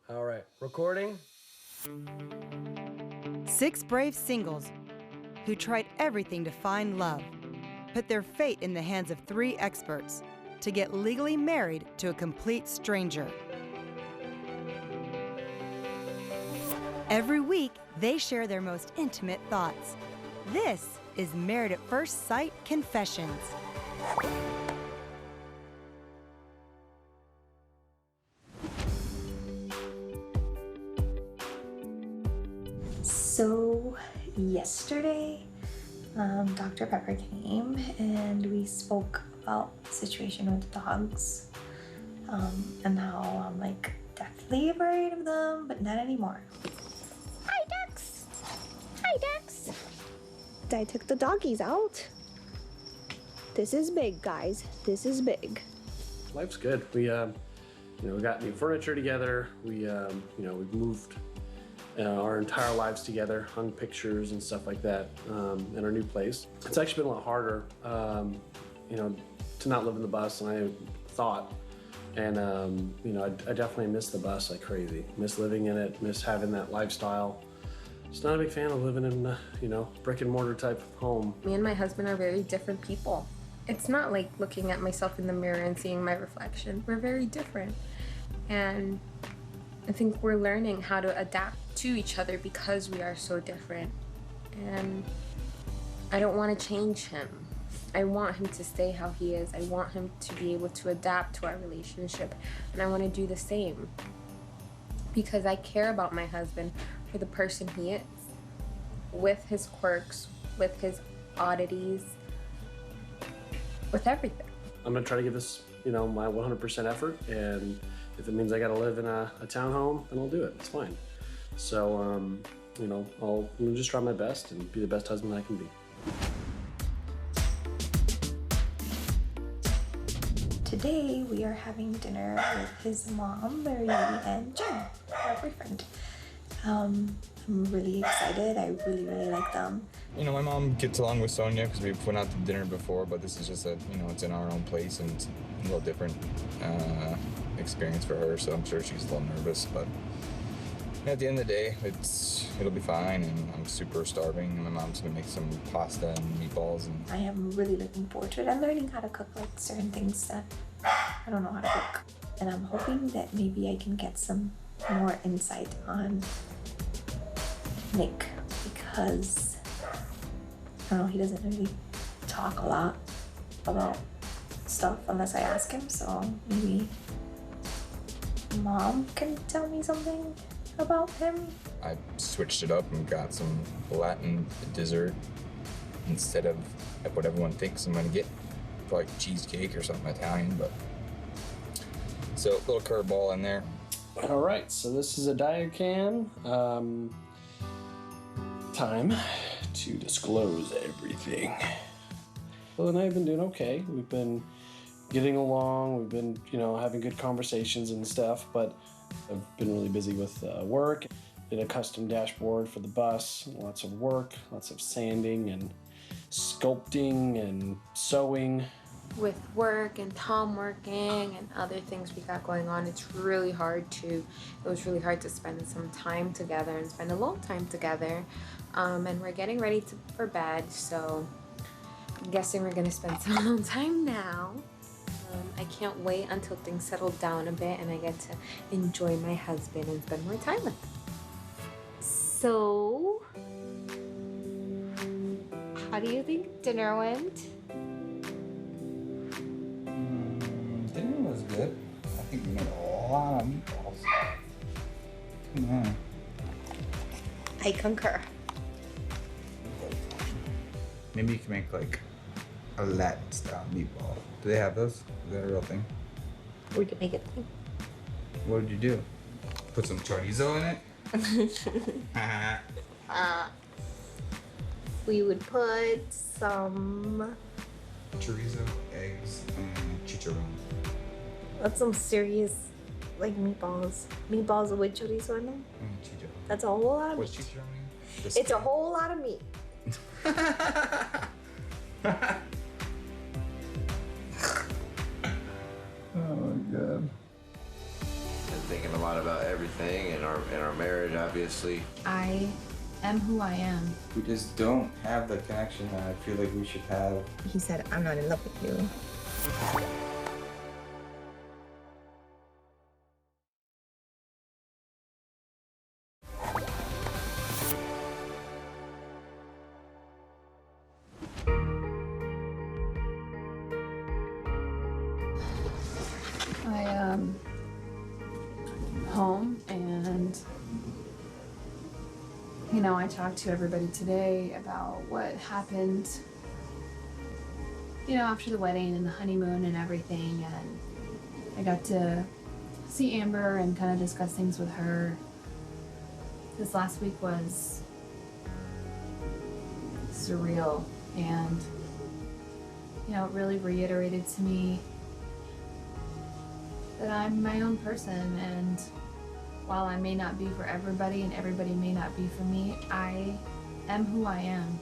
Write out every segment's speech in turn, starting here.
All right, recording. 6 brave singles who tried everything to find love, put their fate in the hands of 3 experts to get legally married to a complete stranger. Every week, they share their most intimate thoughts. This is Married at First Sight Confessions. So yesterday, Dr. Pepper came and we spoke about the situation with the dogs and how I'm like deathly afraid of them, but not anymore. Hi, ducks! Hi, ducks! I took the doggies out. This is big, guys. This is big. Life's good. We got new furniture together. We've moved our entire lives together, hung pictures and stuff like that in our new place. It's actually been a lot harder, to not live in the bus than I thought. And, I definitely miss the bus like crazy. Miss living in it, miss having that lifestyle. Just not a big fan of living in, brick and mortar type of home. Me and my husband are very different people. It's not like looking at myself in the mirror and seeing my reflection. We're very different. And I think we're learning how to adapt to each other because we are so different. And I don't want to change him. I want him to stay how he is. I want him to be able to adapt to our relationship. And I want to do the same. Because I care about my husband for the person he is. With his quirks, with his oddities, with everything. I'm going to try to give this, my 100% effort. And if it means I got to live in a townhome, then I'll do it. It's fine. So, I'll just try my best and be the best husband I can be. Today we are having dinner with his mom, Marital, and Jen, our boyfriend. I'm really excited. I really like them. My mom gets along with Sonia because we went out to dinner before, but this is just it's in our own place and it's a little different experience for her, so I'm sure she's a little nervous, but at the end of the day, it'll be fine, and I'm super starving, and my mom's gonna make some pasta and meatballs. And I am really looking forward to it. I'm learning how to cook like certain things that I don't know how to cook, and I'm hoping that maybe I can get some more insight on Nick, because I don't know, he doesn't really talk a lot about stuff unless I ask him, so maybe Mom can tell me something about him. I switched it up and got some Latin dessert instead of what everyone thinks I'm gonna get, like cheesecake or something Italian, but so a little curveball in there. All right, so this is a diet can. Time to disclose everything. Well, and I've been doing okay. We've been getting along. We've been, having good conversations and stuff, but I've been really busy with work. Did a custom dashboard for the bus, lots of work, lots of sanding and sculpting and sewing. With work and Tom working and other things we got going on, it was really hard to spend some time together and spend a long time together. And we're getting ready for bed, so I'm guessing we're gonna spend some alone time now. I can't wait until things settle down a bit and I get to enjoy my husband and spend more time with him. So, how do you think dinner went? Dinner was good. I think we made a lot of meatballs. Yeah. I concur. Maybe you can make like a Latin style meatball. Do they have those? Is that a real thing? We could make it. What did you do? Put some chorizo in it? We would put some. Chorizo, eggs, and chicharron. That's some serious, like meatballs. Meatballs with chorizo in them. Chicharron. That's a whole lot of What's meat. chicharron mean? It's a whole lot of meat. Oh my god. and thinking a lot about everything in our marriage, obviously. I am who I am. We just don't have the connection that I feel like we should have. He said, I'm not in love with you. Home, and I talked to everybody today about what happened after the wedding and the honeymoon and everything, and I got to see Amber and kind of discuss things with her. This last week was surreal, and it really reiterated to me that I'm my own person, and while I may not be for everybody and everybody may not be for me, I am who I am.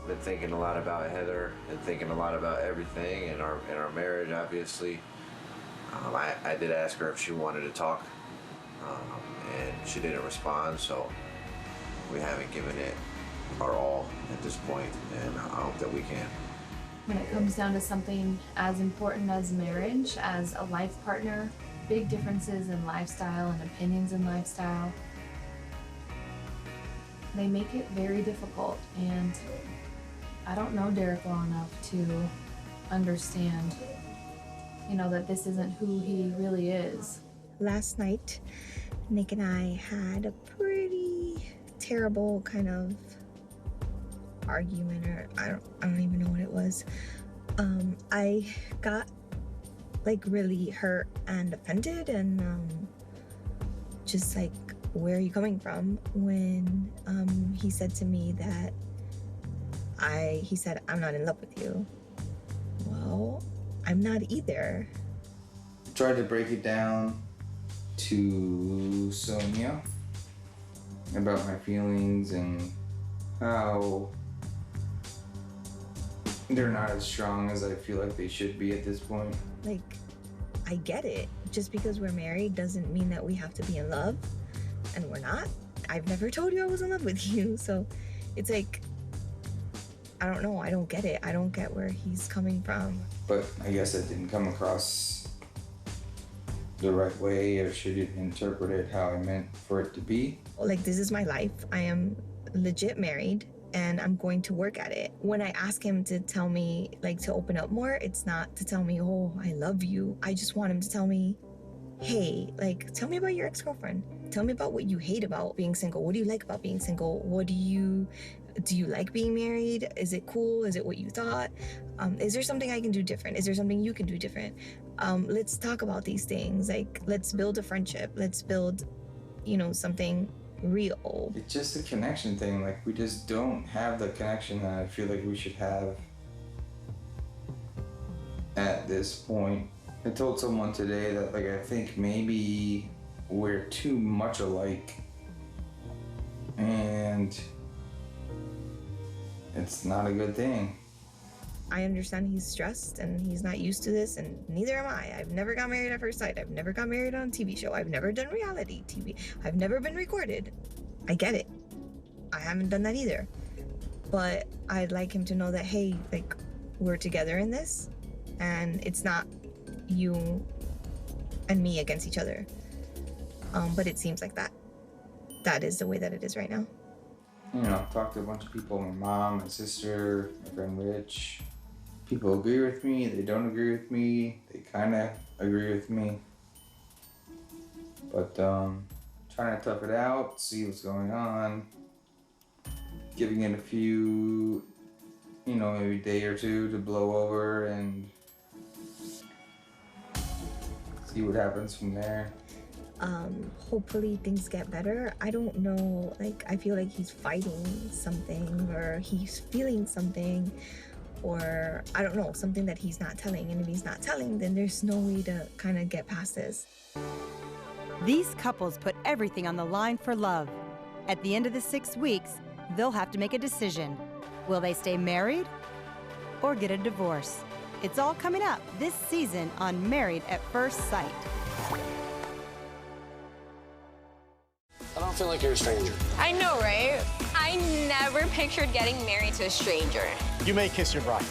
I've been thinking a lot about Heather and thinking a lot about everything in our marriage, obviously. I did ask her if she wanted to talk, and she didn't respond, so we haven't given it our all at this point, and I hope that we can. When it comes down to something as important as marriage, as a life partner, big differences in lifestyle and opinions in lifestyle, they make it very difficult, and I don't know Derek well enough to understand, that this isn't who he really is. Last night, Nick and I had a pretty terrible kind of argument, or I don't even know what it was. I got really hurt and offended, and just where are you coming from, when he said to me that he said, I'm not in love with you. Well, I'm not either. Tried to break it down to Sonia about my feelings and how they're not as strong as I feel like they should be at this point. I get it. Just because we're married doesn't mean that we have to be in love, and we're not. I've never told you I was in love with you, so it's I don't know. I don't get it. I don't get where he's coming from. But I guess it didn't come across the right way, or she didn't interpret it how I meant for it to be. This is my life. I am legit married, and I'm going to work at it. When I ask him to tell me, to open up more, it's not to tell me, oh, I love you. I just want him to tell me, hey, tell me about your ex-girlfriend. Tell me about what you hate about being single. What do you like about being single? Do you like being married? Is it cool? Is it what you thought? Is there something I can do different? Is there something you can do different? Let's talk about these things. Let's build a friendship. Let's build, something real. It's just a connection thing. We just don't have the connection that I feel like we should have at this point. I told someone today that I think maybe we're too much alike, and it's not a good thing. I understand he's stressed and he's not used to this, and neither am I. I've never got married at first sight. I've never got married on a TV show. I've never done reality TV. I've never been recorded. I get it. I haven't done that either. But I'd like him to know that, hey, we're together in this, and it's not you and me against each other. But it seems like that is the way that it is right now. I've talked to a bunch of people, my mom, my sister, my friend Rich. People agree with me, they don't agree with me, they kind of agree with me. But trying to tough it out, see what's going on, giving it a few, maybe a day or two to blow over and see what happens from there. Hopefully things get better. I don't know, I feel like he's fighting something, or he's feeling something, or I don't know, something that he's not telling. And if he's not telling, then there's no way to kind of get past this. These couples put everything on the line for love. At the end of the 6 weeks, they'll have to make a decision. Will they stay married or get a divorce? It's all coming up this season on Married at First Sight. feel like you're a stranger. I know, right? I never pictured getting married to a stranger. You may kiss your bride.